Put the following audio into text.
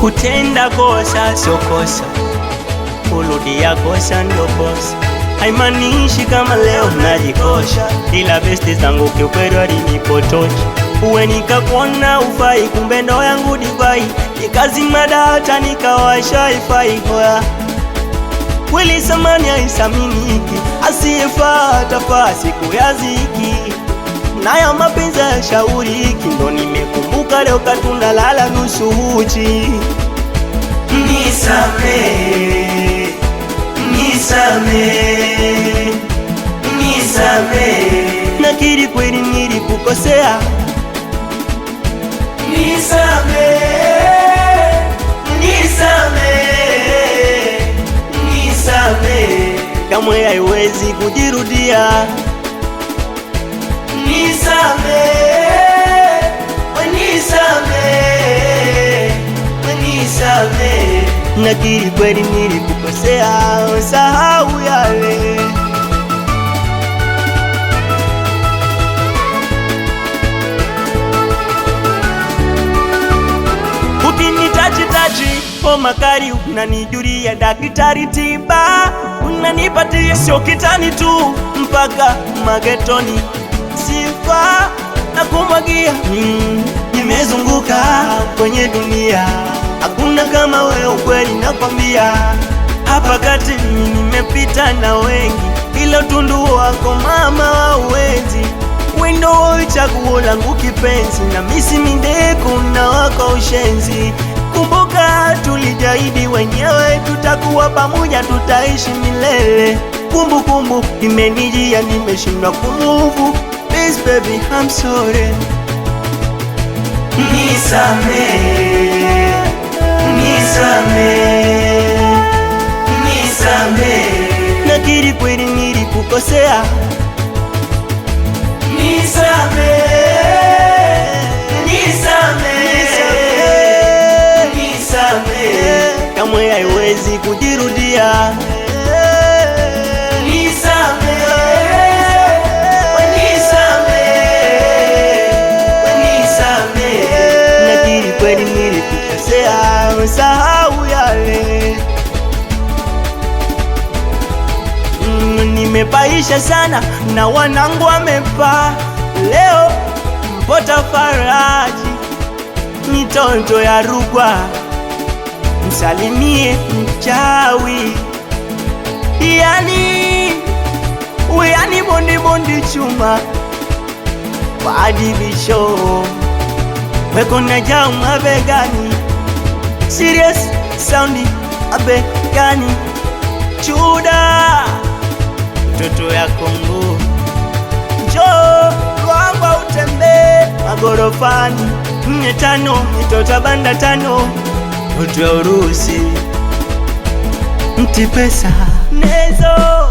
Kutenda kosa sio kosa, kurudia kosa ndio kosa. Haimanishi kama leo najikosha, ila besti zangu kiukweli walinipotosha. Uwe nikakuona ufai, kumbe ndo yangu divai. Nikazima data nikawasha ifai hoya. Kweli samani haisaminiki, asiyefaa atafaa siku ya ziki. Naya mapenzi ya shauriki, ndo nimekumbuka leo katunalala nusu uchi. Nisamehe, nisamehe, nisamehe, nakiri kweli nilikukosea. Nisamehe, nisamehe, nisamehe, kamwe haiwezi kujirudia. Nisamehe, nisamehe, nisamehe, nakiri kweli nilikukosea, sahau yale. Ukinitaji homa kali unanijulia, daktari tiba unanipatia, sio kitani tu mpaka magetoni. Sifa na kumwagia, nimezunguka kwenye dunia, hakuna kama wewe, ukweli nakwambia. Hapa kati nimepita na wengi, ila utundu wako mama hauwezi. Wendo chaguo langu kipenzi, na misi mindeko na wako ushenzi. Kumbuka tulijahidi wenyewe, tutakuwa pamoja, tutaishi milele. Kumbukumbu imenijia, nimeshindwa kumuvu. Please baby, I'm sorry. Nisamehe, nisamehe, nisamehe, nakiri kweli nilikukosea. Nisamehe, nisamehe, nisamehe, kamwe haiwezi kujirudia. Kweli nilikukosea, sahau yale. Nimepaisha sana na wanangu wamepa, leo mpota faraji mitoto ya Rugwa, msalimie mchawi. Yani bondi bondi chuma wadibisho wekona jao mabegani, serious soundi mabegani. Chuda mtoto ya Kongo, njoo Rwangwa utembe magorofani. 4-5 mitoto banda 5, mtoto ya Urusi mti pesa nezo.